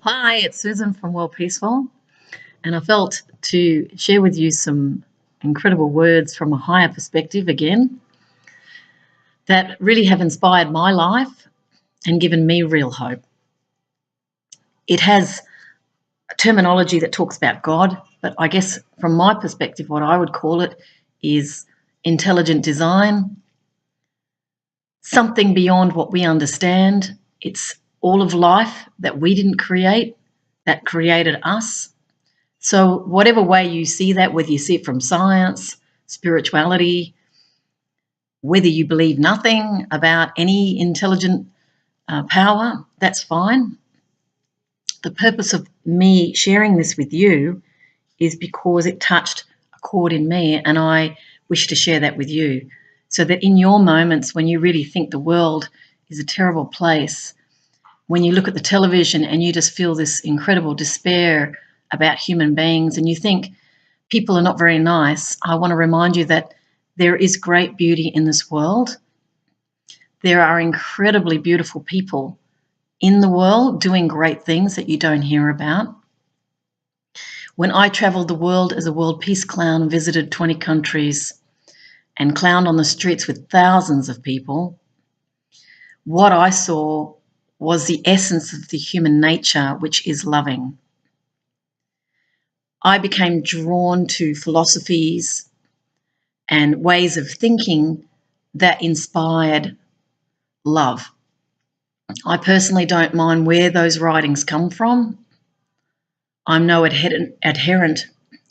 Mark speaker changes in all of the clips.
Speaker 1: Hi, it's Susan from Worldpeacefull, and I felt to share with you some incredible words from a higher perspective again that really have inspired my life and given me real hope. It has a terminology that talks about God, but I guess from my perspective, what I would call it is intelligent design, something beyond what we understand. It's all of life that we didn't create, that created us. So whatever way you see that, whether you see it from science, spirituality, whether you believe nothing about any intelligent power, that's fine. The purpose of me sharing this with you is because it touched a chord in me, and I wish to share that with you so that in your moments when you really think the world is a terrible place, when you look at the television and you just feel this incredible despair about human beings and you think people are not very nice, I want to remind you that there is great beauty in this world. There are incredibly beautiful people in the world doing great things that you don't hear about. When I traveled the world as a world peace clown, visited 20 countries and clowned on the streets with thousands of people, what I saw was the essence of the human nature, which is loving. I became drawn to philosophies and ways of thinking that inspired love. I personally don't mind where those writings come from. I'm no adherent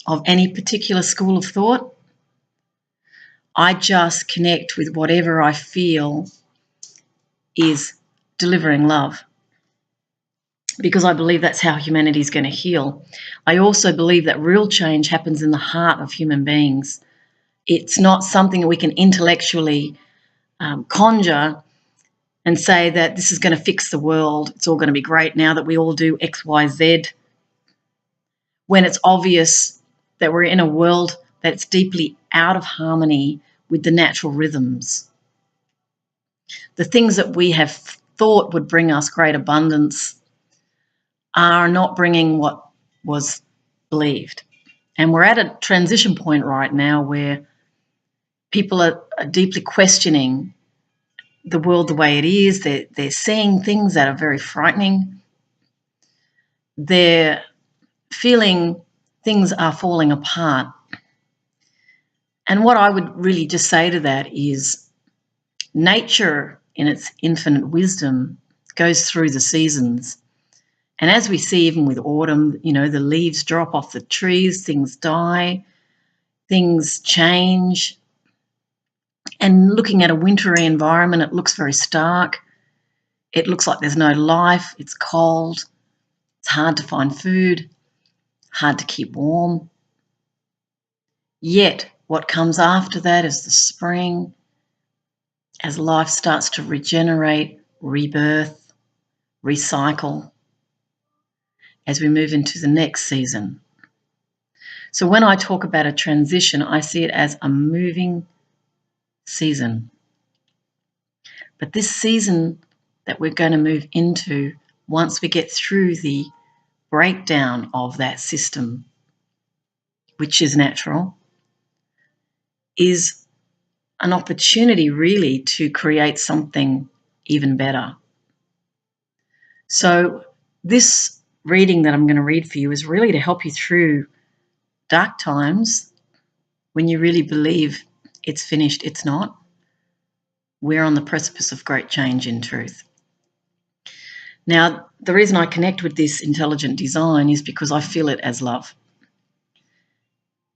Speaker 1: of any particular school of thought. I just connect with whatever I feel is delivering love, because I believe that's how humanity is going to heal. I also believe that real change happens in the heart of human beings. It's not something that we can intellectually conjure and say that this is going to fix the world. It's all going to be great now that we all do X, Y, Z, when it's obvious that we're in a world that's deeply out of harmony with the natural rhythms. The things that we have thought would bring us great abundance are not bringing what was believed. And we're at a transition point right now where people are deeply questioning the world the way it is. They're seeing things that are very frightening. They're feeling things are falling apart. And what I would really just say to that is nature in its infinite wisdom goes through the seasons. And as we see even with autumn, the leaves drop off the trees, things die, things change. And looking at a wintry environment, it looks very stark. It looks like there's no life. It's cold. It's hard to find food, hard to keep warm. Yet what comes after that is the spring, as life starts to regenerate, rebirth, recycle, as we move into the next season. So when I talk about a transition, I see it as a moving season. But this season that we're going to move into, once we get through the breakdown of that system, which is natural, is an opportunity really to create something even better. So this reading that I'm going to read for you is really to help you through dark times when you really believe it's finished. It's not. We're on the precipice of great change in truth. Now, the reason I connect with this intelligent design is because I feel it as love.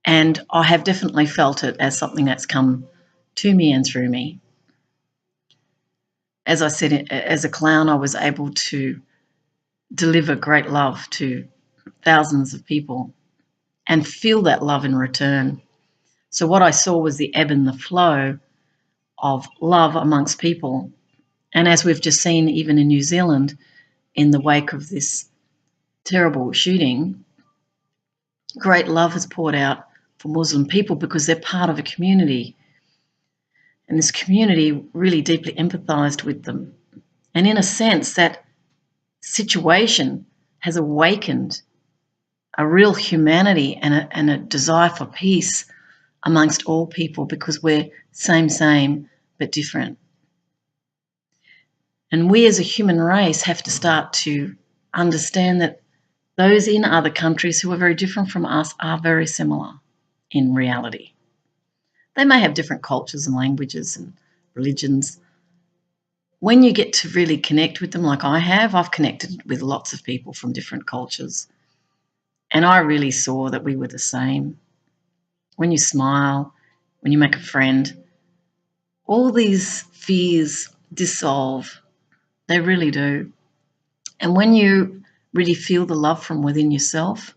Speaker 1: And I have definitely felt it as something that's come to me and through me. As I said, as a clown, I was able to deliver great love to thousands of people and feel that love in return. So what I saw was the ebb and the flow of love amongst people. And as we've just seen, even in New Zealand, in the wake of this terrible shooting, great love has poured out for Muslim people because they're part of a community. And this community really deeply empathized with them. And in a sense, that situation has awakened a real humanity and a desire for peace amongst all people, because we're same, but different. And we as a human race have to start to understand that those in other countries who are very different from us are very similar in reality. They may have different cultures and languages and religions. When you get to really connect with them like I have, I've connected with lots of people from different cultures, and I really saw that we were the same. When you smile, when you make a friend, all these fears dissolve. They really do. And when you really feel the love from within yourself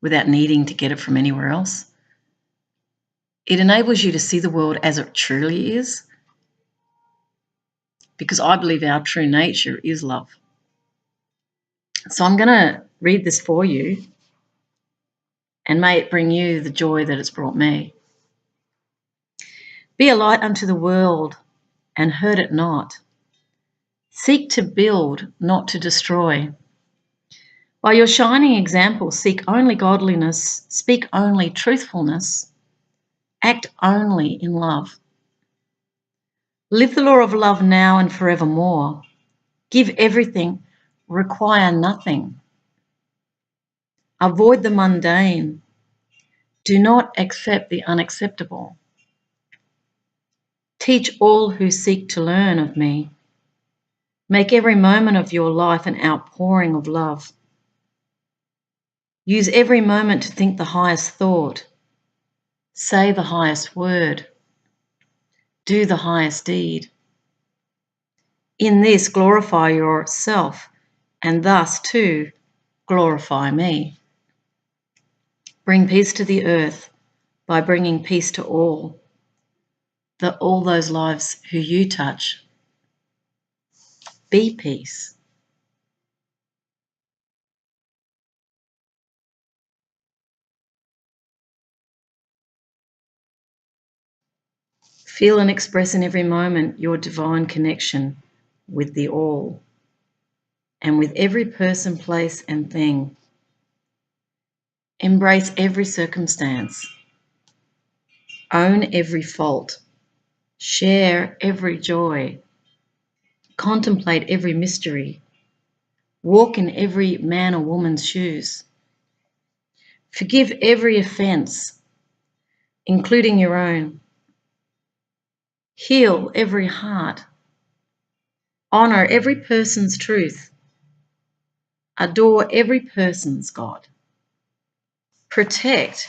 Speaker 1: without needing to get it from anywhere else, it enables you to see the world as it truly is, because I believe our true nature is love. So I'm going to read this for you, and may it bring you the joy that it's brought me. Be a light unto the world, and hurt it not. Seek to build, not to destroy. By your shining example, seek only godliness, speak only truthfulness, act only in love. Live the law of love now and forevermore. Give everything, require nothing. Avoid the mundane. Do not accept the unacceptable. Teach all who seek to learn of me. Make every moment of your life an outpouring of love. Use every moment to think the highest thought. Say the highest word. Do the highest deed. In this, glorify yourself, and thus, too, glorify me. Bring peace to the earth by bringing peace to all those lives who you touch. Be peace. Feel and express in every moment your divine connection with the all, and with every person, place, and thing. Embrace every circumstance. Own every fault. Share every joy. Contemplate every mystery. Walk in every man or woman's shoes. Forgive every offence, including your own. Heal every heart. Honour every person's truth. Adore every person's God. Protect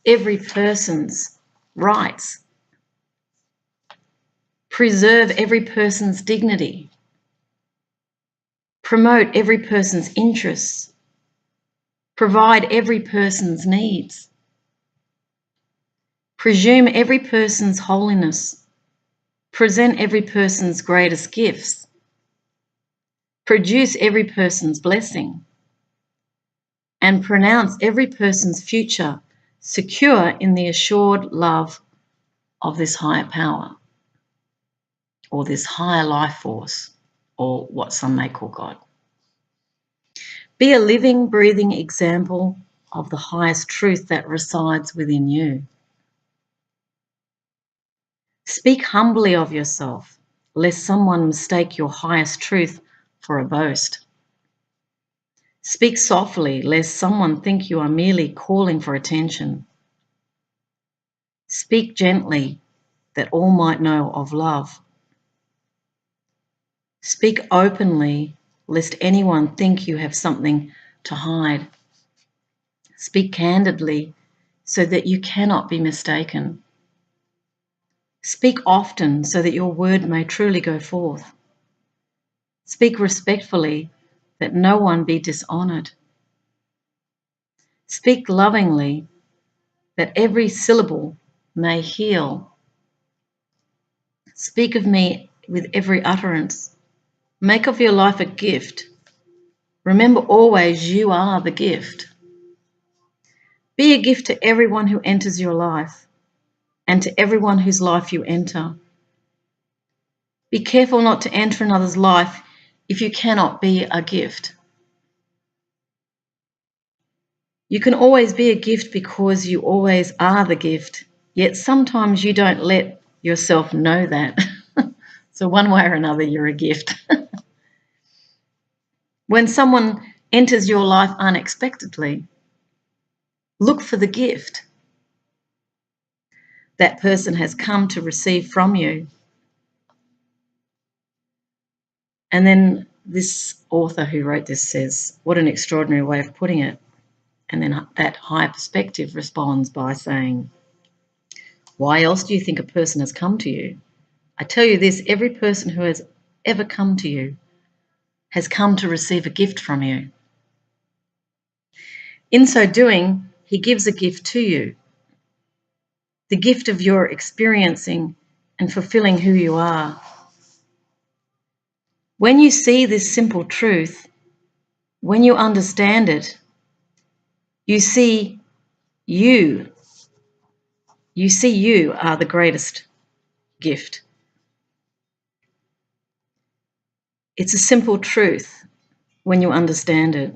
Speaker 1: every person's rights. Preserve every person's dignity. Promote every person's interests. Provide every person's needs. Presume every person's holiness. Present every person's greatest gifts. Produce every person's blessing. And pronounce every person's future secure in the assured love of this higher power, or this higher life force, or what some may call God. Be a living, breathing example of the highest truth that resides within you. Speak humbly of yourself, lest someone mistake your highest truth for a boast. Speak softly, lest someone think you are merely calling for attention. Speak gently, that all might know of love. Speak openly, lest anyone think you have something to hide. Speak candidly, so that you cannot be mistaken. Speak often, so that your word may truly go forth. Speak respectfully, that no one be dishonoured. Speak lovingly, that every syllable may heal. Speak of me with every utterance. Make of your life a gift. Remember always you are the gift. Be a gift to everyone who enters your life, and to everyone whose life you enter. Be careful not to enter another's life if you cannot be a gift. You can always be a gift because you always are the gift, yet sometimes you don't let yourself know that. So one way or another, you're a gift. When someone enters your life unexpectedly, look for the gift that person has come to receive from you. And then this author who wrote this says, what an extraordinary way of putting it. And then that higher perspective responds by saying, why else do you think a person has come to you? I tell you this, every person who has ever come to you has come to receive a gift from you. In so doing, he gives a gift to you, the gift of your experiencing and fulfilling who you are. When you see this simple truth, when you understand it, you see you are the greatest gift. It's a simple truth when you understand it.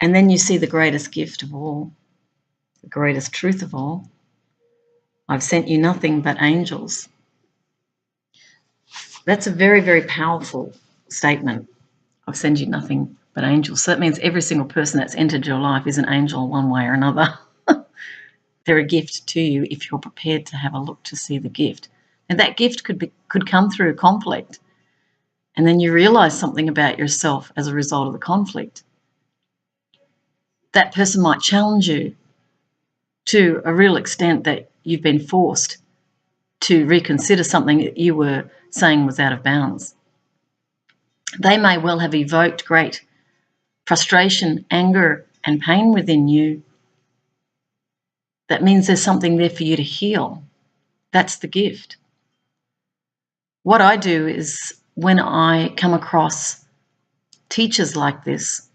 Speaker 1: And then you see the greatest gift of all, the greatest truth of all. I've sent you nothing but angels. That's a very, very powerful statement. I've sent you nothing but angels. So that means every single person that's entered your life is an angel one way or another. They're a gift to you if you're prepared to have a look to see the gift. And that gift could come through conflict. And then you realize something about yourself as a result of the conflict. That person might challenge you to a real extent that you've been forced to reconsider something that you were saying was out of bounds. They may well have evoked great frustration, anger, and pain within you. That means there's something there for you to heal. That's the gift. What I do is when I come across teachers like this,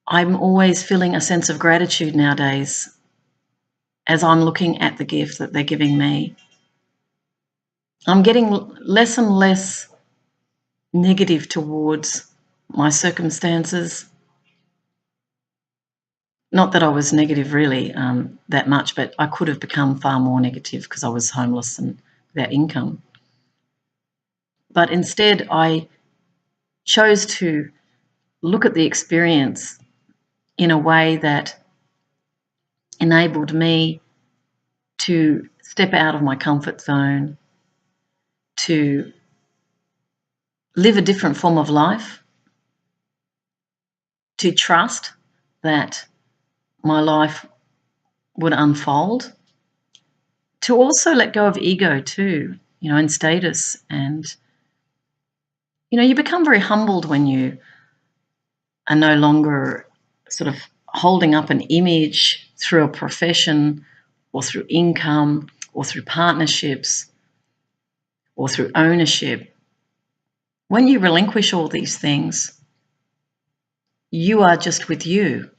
Speaker 1: I'm always feeling a sense of gratitude nowadays as I'm looking at the gift that they're giving me. I'm getting less and less negative towards my circumstances. Not that I was negative really that much, but I could have become far more negative because I was homeless and without income. But instead, I chose to look at the experience in a way that enabled me to step out of my comfort zone, to live a different form of life, to trust that my life would unfold, to also let go of ego too, and status. And, you become very humbled when you are no longer sort of holding up an image through a profession or through income or through partnerships or through ownership. When you relinquish all these things, you are just with you.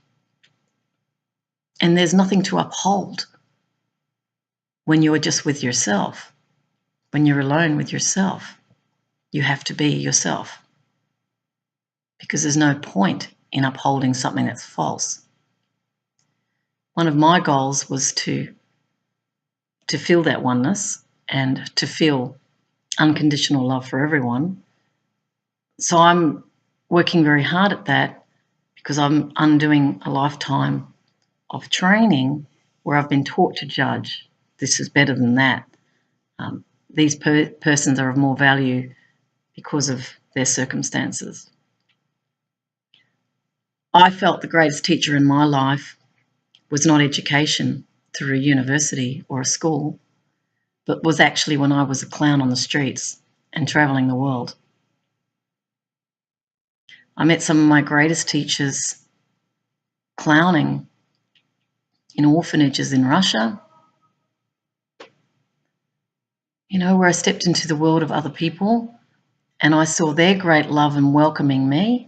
Speaker 1: And there's nothing to uphold when you are just with yourself. When you're alone with yourself, you have to be yourself because there's no point in upholding something that's false. One of my goals was to feel that oneness and to feel unconditional love for everyone. So I'm working very hard at that because I'm undoing a lifetime of training where I've been taught to judge. This is better than that. These persons are of more value because of their circumstances. I felt the greatest teacher in my life was not education through a university or a school, but was actually when I was a clown on the streets and travelling the world. I met some of my greatest teachers clowning in orphanages in Russia, where I stepped into the world of other people and I saw their great love and welcoming me.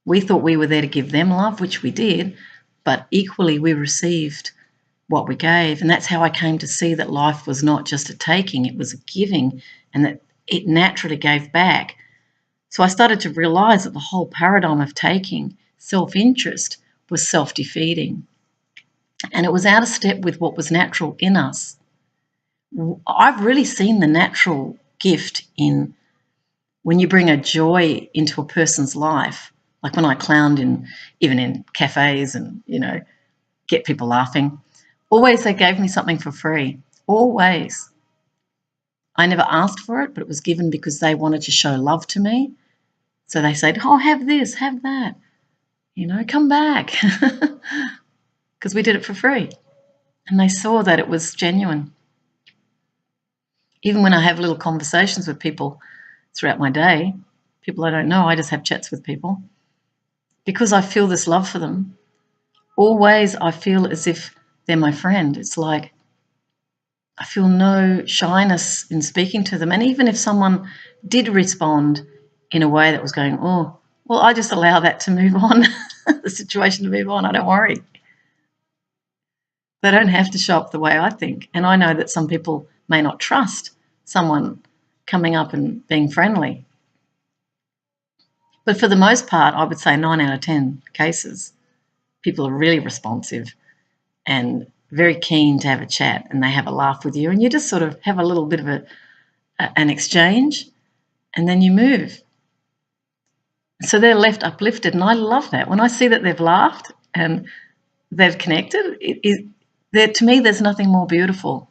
Speaker 1: We thought we were there to give them love, which we did, but equally we received what we gave. And that's how I came to see that life was not just a taking, it was a giving, and that it naturally gave back. So I started to realise that the whole paradigm of taking self-interest was self-defeating. And it was out of step with what was natural in us. I've really seen the natural gift in when you bring a joy into a person's life, like when I clowned even in cafes and, get people laughing. Always they gave me something for free. Always. I never asked for it, but it was given because they wanted to show love to me. So they said, oh, have this, have that. Come back. Because we did it for free. And they saw that it was genuine. Even when I have little conversations with people throughout my day, people I don't know, I just have chats with people. Because I feel this love for them, always I feel as if they're my friend. It's like I feel no shyness in speaking to them. And even if someone did respond in a way that was going, oh, well, I just allow that to move on, the situation to move on. I don't worry. They don't have to show up the way I think. And I know that some people may not trust someone coming up and being friendly. But for the most part, I would say 9 out of 10 cases, people are really responsive and very keen to have a chat, and they have a laugh with you, and you just sort of have a little bit of an exchange, and then you move. So they're left uplifted, and I love that. When I see that they've laughed and they've connected, to me there's nothing more beautiful.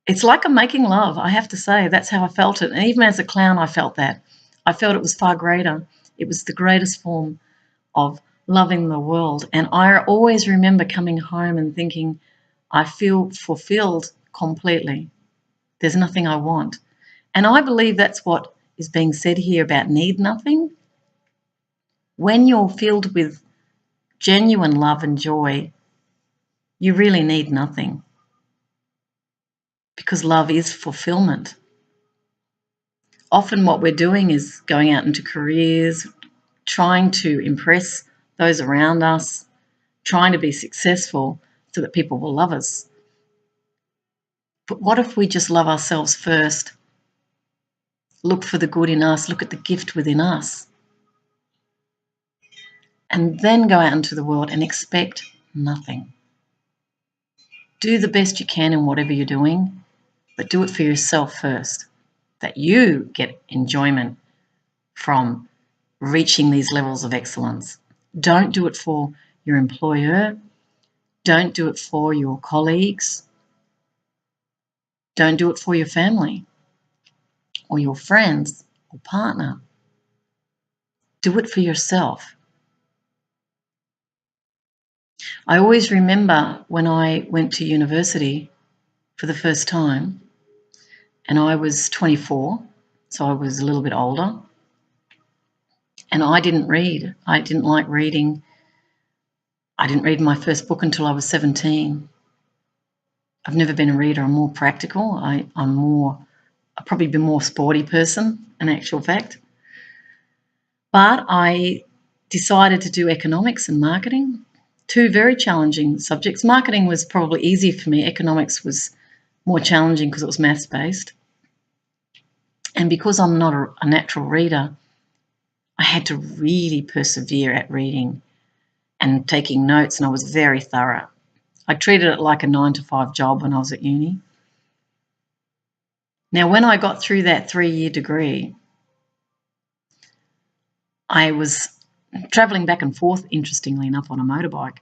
Speaker 1: It's like I'm making love, I have to say. That's how I felt it. And even as a clown, I felt that. I felt it was far greater. It was the greatest form of loving the world. And I always remember coming home and thinking, I feel fulfilled completely. There's nothing I want. And I believe that's what is being said here about need nothing. When you're filled with genuine love and joy, you really need nothing. Because love is fulfillment. Often what we're doing is going out into careers, trying to impress those around us, trying to be successful so that people will love us. But what if we just love ourselves first? Look for the good in us, look at the gift within us, and then go out into the world and expect nothing. Do the best you can in whatever you're doing, but do it for yourself first, that you get enjoyment from reaching these levels of excellence. Don't do it for your employer. Don't do it for your colleagues. Don't do it for your family or your friends or partner. Do it for yourself. I always remember when I went to university for the first time, and I was 24, so I was a little bit older, and I didn't read. I didn't like reading. I didn't read my first book until I was 17. I've never been a reader. I'm more practical. I've probably been more sporty person, in actual fact. But I decided to do economics and marketing, two very challenging subjects. Marketing was probably easier for me. Economics was more challenging because it was maths-based. And because I'm not a natural reader, I had to really persevere at reading and taking notes, and I was very thorough. I treated it like a 9-to-5 job when I was at uni. Now, when I got through that 3-year degree, I was travelling back and forth, interestingly enough, on a motorbike.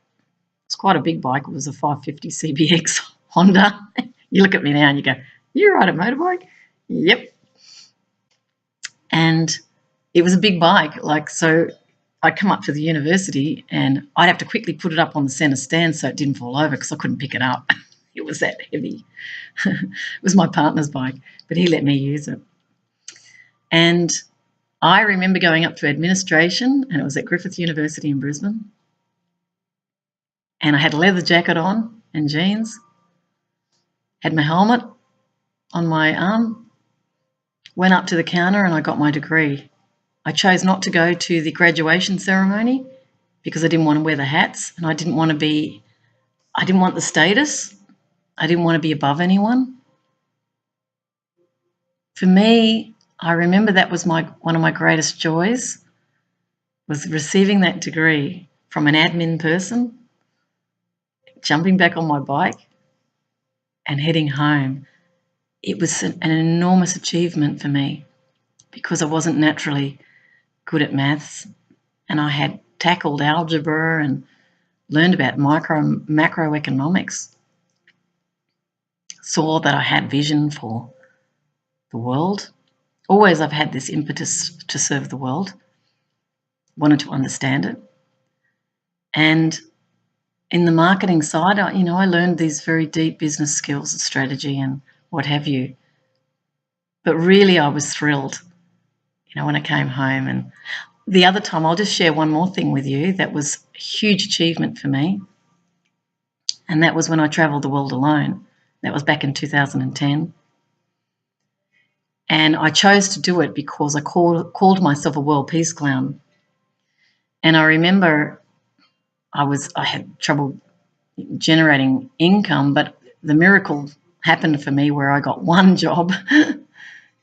Speaker 1: It's quite a big bike. It was a 550 CBX Honda. You look at me now and you go, you ride a motorbike? Yep. And it was a big bike. So I'd come up to the university and I'd have to quickly put it up on the centre stand so it didn't fall over because I couldn't pick it up. It was that heavy. It was my partner's bike, but he let me use it. And I remember going up to administration, and it was at Griffith University in Brisbane. And I had a leather jacket on and jeans, had my helmet on my arm, went up to the counter and I got my degree. I chose not to go to the graduation ceremony because I didn't want to wear the hats, and I didn't want the status. I didn't want to be above anyone. For me, I remember that was one of my greatest joys, was receiving that degree from an admin person, jumping back on my bike and heading home. It was an enormous achievement for me because I wasn't naturally good at maths, and I had tackled algebra and learned about macroeconomics, saw that I had vision for the world. Always I've had this impetus to serve the world, wanted to understand it. And in the marketing side, I learned these very deep business skills of strategy and what have you. But really I was thrilled, when I came home. And the other time, I'll just share one more thing with you that was a huge achievement for me. And that was when I travelled the world alone. That was back in 2010. And I chose to do it because I called myself a world peace clown. And I remember I had trouble generating income, but the miracle happened for me where I got one job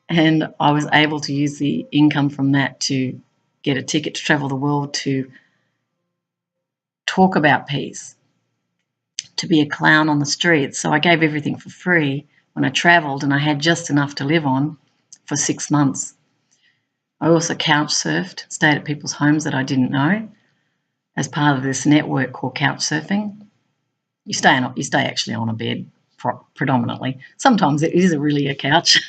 Speaker 1: and I was able to use the income from that to get a ticket to travel the world, to talk about peace, to be a clown on the streets. So I gave everything for free when I travelled, and I had just enough to live on for 6 months. I also couch surfed, stayed at people's homes that I didn't know as part of this network called couch surfing. You stay actually on a bed predominantly. Sometimes it is really a couch.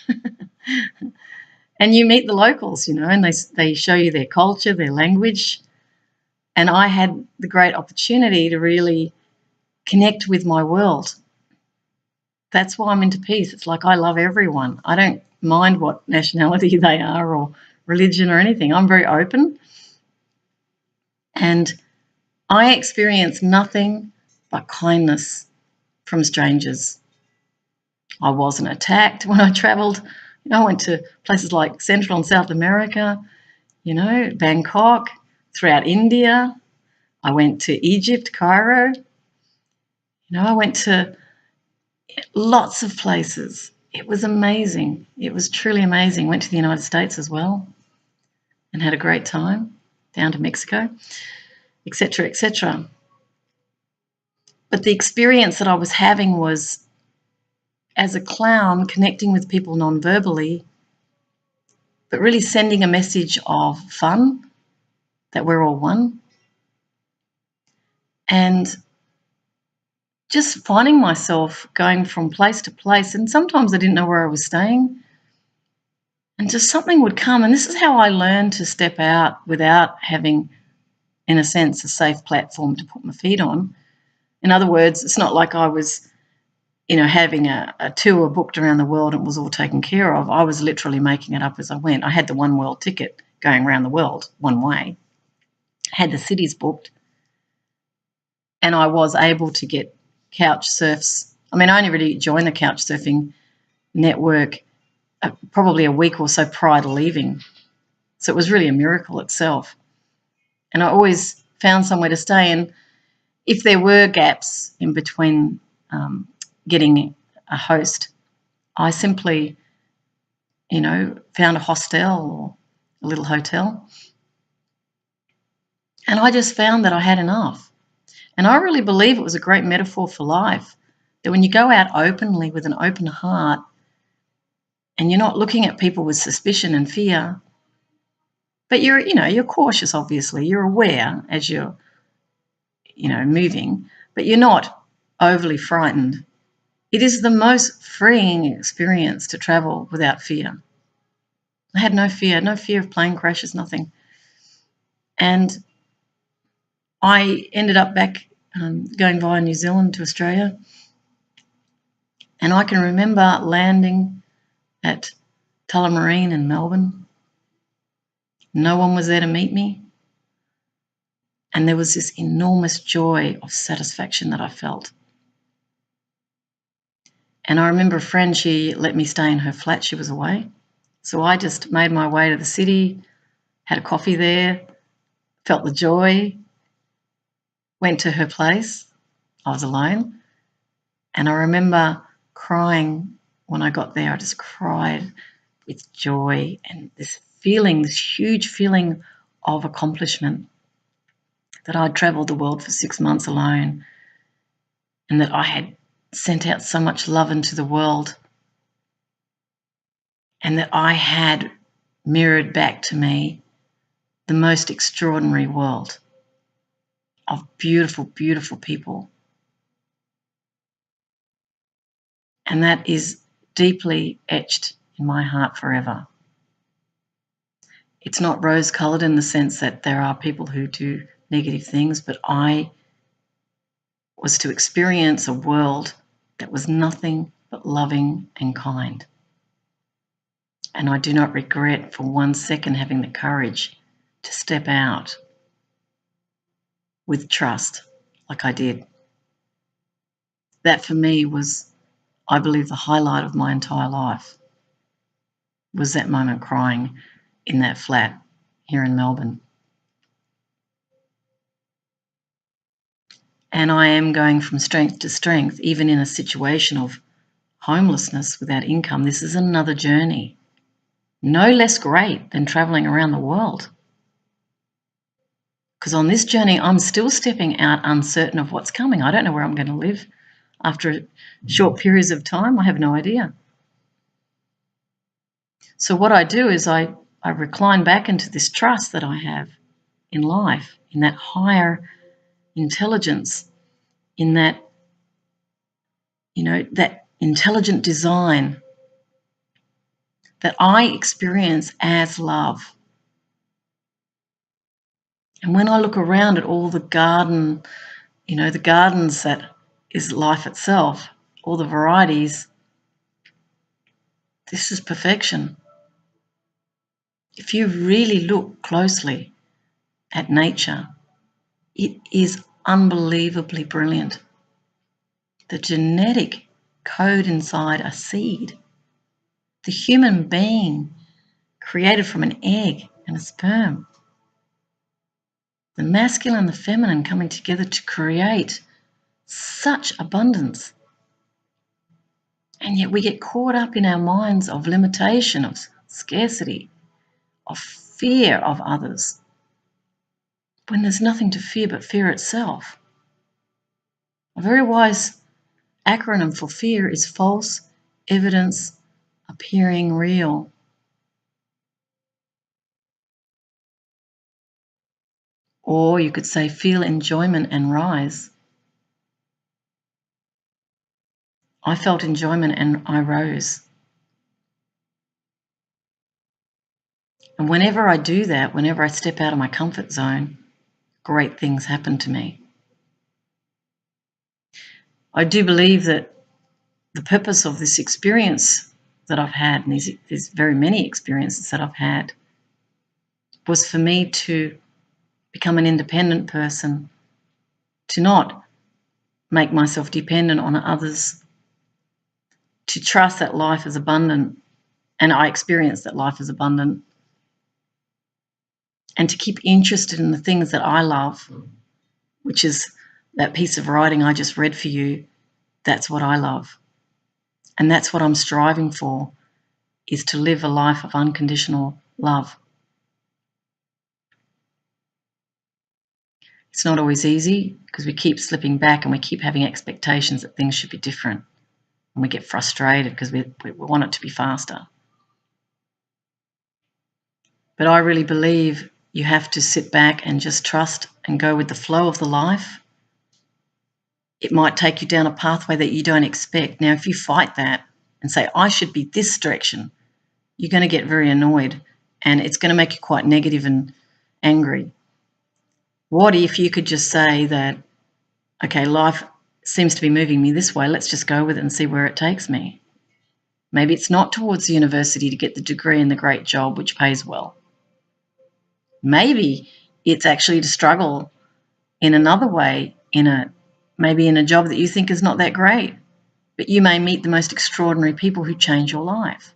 Speaker 1: And you meet the locals, and they show you their culture, their language. And I had the great opportunity to really connect with my world. That's why I'm into peace. It's like I love everyone. I don't mind what nationality they are or religion or anything. I'm very open. And I experience nothing but kindness from strangers. I wasn't attacked when I travelled. I went to places like Central and South America, Bangkok, throughout India. I went to Egypt, Carew. I went to lots of places. It was amazing. It was truly amazing. Went to the United States as well and had a great time, down to Mexico, etc., etc. But the experience that I was having was, as a clown, connecting with people non-verbally, but really sending a message of fun, that we're all one. And just finding myself going from place to place, and sometimes I didn't know where I was staying, and just something would come. And this is how I learned to step out without having, in a sense, a safe platform to put my feet on. In other words, it's not like I was, having a tour booked around the world and it was all taken care of. I was literally making it up as I went. I had the one world ticket going around the world one way, had the cities booked, and I was able to get couch surfs. I only really joined the couch surfing network probably a week or so prior to leaving. So it was really a miracle itself. And I always found somewhere to stay. And if there were gaps in between getting a host, I simply, found a hostel or a little hotel. And I just found that I had enough. And I really believe it was a great metaphor for life, that when you go out openly with an open heart and you're not looking at people with suspicion and fear, but you're cautious, obviously. You're aware as you're, moving, but you're not overly frightened. It is the most freeing experience to travel without fear. I had no fear of plane crashes, nothing. And I ended up back going via New Zealand to Australia. And I can remember landing at Tullamarine in Melbourne. No one was there to meet me. And there was this enormous joy of satisfaction that I felt. And I remember a friend, she let me stay in her flat. She was away. So I just made my way to the city, had a coffee there, felt the joy, went to her place. I was alone. And I remember crying when I got there. I just cried with joy and this feeling, this huge feeling of accomplishment, that I'd travelled the world for 6 months alone, and that I had sent out so much love into the world, and that I had mirrored back to me the most extraordinary world of beautiful, beautiful people. And that is deeply etched in my heart forever. It's not rose-coloured in the sense that there are people who do negative things, but I was to experience a world that was nothing but loving and kind. And I do not regret for 1 second having the courage to step out with trust like I did. That for me was, I believe, the highlight of my entire life, was that moment crying in that flat here in Melbourne. And I am going from strength to strength, even in a situation of homelessness without income. This is another journey, no less great than travelling around the world. Because on this journey, I'm still stepping out uncertain of what's coming. I don't know where I'm going to live after short periods of time. I have no idea. So what I do is I recline back into this trust that I have in life, in that higher intelligence, in that, that intelligent design that I experience as love. And when I look around at all the garden, the gardens that is life itself, all the varieties, this is perfection. If you really look closely at nature, it is unbelievably brilliant. The genetic code inside a seed, the human being created from an egg and a sperm, the masculine and the feminine coming together to create such abundance. And yet we get caught up in our minds of limitation, of scarcity, of fear of others, when there's nothing to fear but fear itself. A very wise acronym for fear is false evidence appearing real. Or you could say feel enjoyment and rise. I felt enjoyment and I rose. And whenever I do that, whenever I step out of my comfort zone, great things happen to me. I do believe that the purpose of this experience that I've had, and these very many experiences that I've had, was for me to become an independent person, to not make myself dependent on others, to trust that life is abundant, and I experience that life is abundant, and to keep interested in the things that I love, which is that piece of writing I just read for you. That's what I love. And that's what I'm striving for, is to live a life of unconditional love. It's not always easy because we keep slipping back and we keep having expectations that things should be different. And we get frustrated because we want it to be faster. But I really believe you have to sit back and just trust and go with the flow of the life. It might take you down a pathway that you don't expect. Now, if you fight that and say, I should be this direction, you're going to get very annoyed and it's going to make you quite negative and angry. What if you could just say that, okay, life seems to be moving me this way, let's just go with it and see where it takes me. Maybe it's not towards the university to get the degree and the great job which pays well. Maybe it's actually to struggle in another way, maybe in a job that you think is not that great, but you may meet the most extraordinary people who change your life.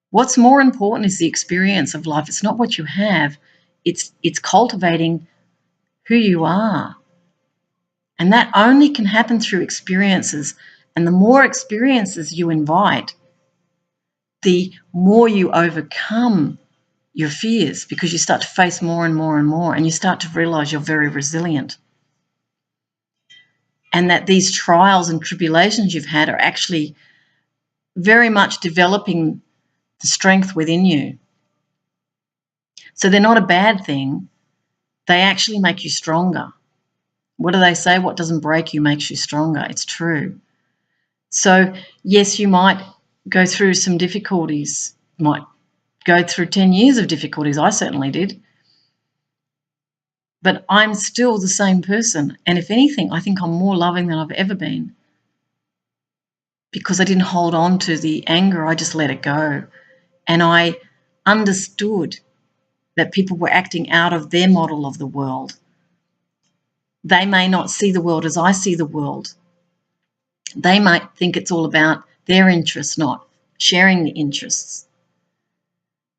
Speaker 1: What's more important is the experience of life. It's not what you have, it's cultivating who you are. And that only can happen through experiences. And the more experiences you invite, the more you overcome your fears, because you start to face more and more and more, and you start to realize you're very resilient. And that these trials and tribulations you've had are actually very much developing the strength within you. So they're not a bad thing. They actually make you stronger. What do they say? What doesn't break you makes you stronger. It's true. So yes, you might go through some difficulties, might go through 10 years of difficulties. I certainly did. But I'm still the same person. And if anything, I think I'm more loving than I've ever been, because I didn't hold on to the anger. I just let it go. And I understood that people were acting out of their model of the world. They may not see the world as I see the world. They might think it's all about their interests, not sharing the interests.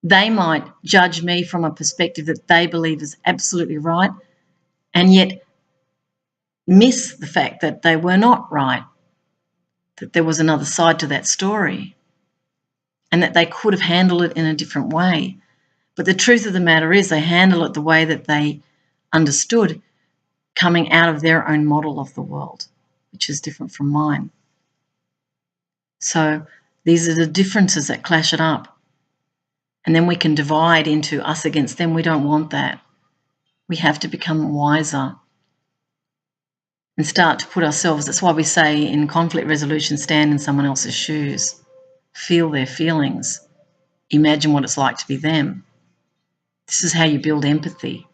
Speaker 1: They might judge me from a perspective that they believe is absolutely right, and yet miss the fact that they were not right, that there was another side to that story, and that they could have handled it in a different way. But the truth of the matter is they handle it the way that they understood, coming out of their own model of the world, which is different from mine. So these are the differences that clash it up. And then we can divide into us against them. We don't want that. We have to become wiser and start to put ourselves, that's why we say in conflict resolution, stand in someone else's shoes, feel their feelings, imagine what it's like to be them. This is how you build empathy.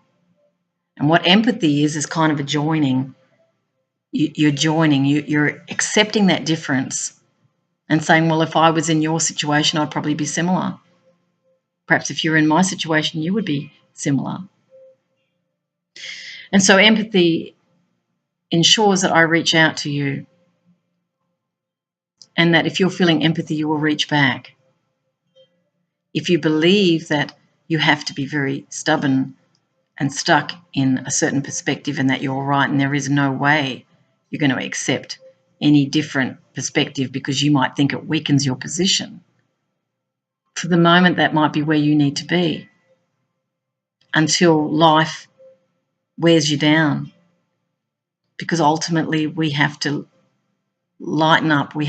Speaker 1: And what empathy is kind of a joining. You're joining, you're accepting that difference and saying, well, if I was in your situation, I'd probably be similar. Perhaps if you're in my situation, you would be similar. And so empathy ensures that I reach out to you, and that if you're feeling empathy, you will reach back. If you believe that you have to be very stubborn and stuck in a certain perspective and that you're right and there is no way you're going to accept any different perspective because you might think it weakens your position, for the moment that might be where you need to be until life wears you down, because ultimately we have to lighten up, we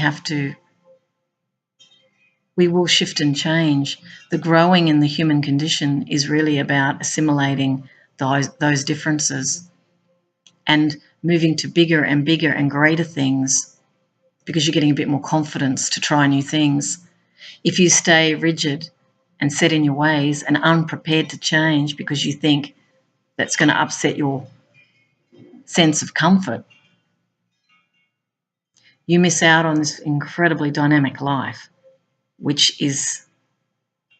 Speaker 1: will shift and change. The growing in the human condition is really about assimilating those differences and moving to bigger and bigger and greater things, because you're getting a bit more confidence to try new things. If you stay rigid and set in your ways and unprepared to change because you think that's going to upset your sense of comfort, you miss out on this incredibly dynamic life, which is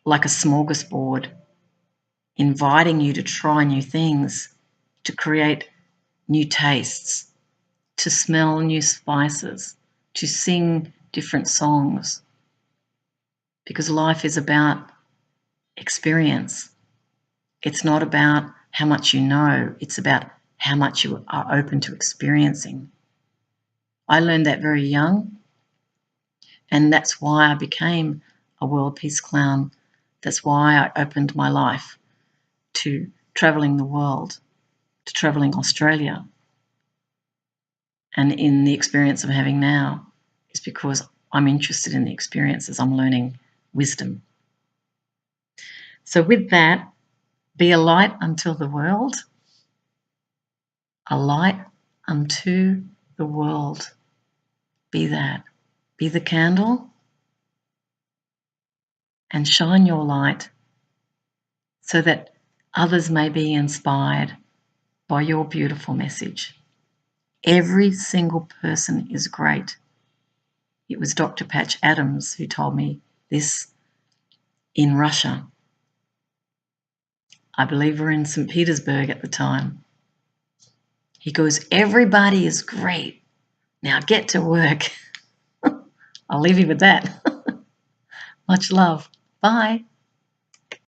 Speaker 1: like a smorgasbord, inviting you to try new things, to create new tastes, to smell new spices, to sing different songs. Because life is about experience. It's not about how much you know, it's about how much you are open to experiencing. I learned that very young, and that's why I became a world peace clown. That's why I opened my life to travelling the world, to travelling Australia. And in the experience I'm having now is because I'm interested in the experiences. I'm learning wisdom. So with that, be a light unto the world, a light unto the world. Be that. Be the candle and shine your light so that others may be inspired by your beautiful message. Every single person is great. It was Dr. Patch Adams who told me this in Russia. I believe we're in St. Petersburg at the time. He goes, everybody is great. Now get to work. I'll leave you with that. Much love. Bye.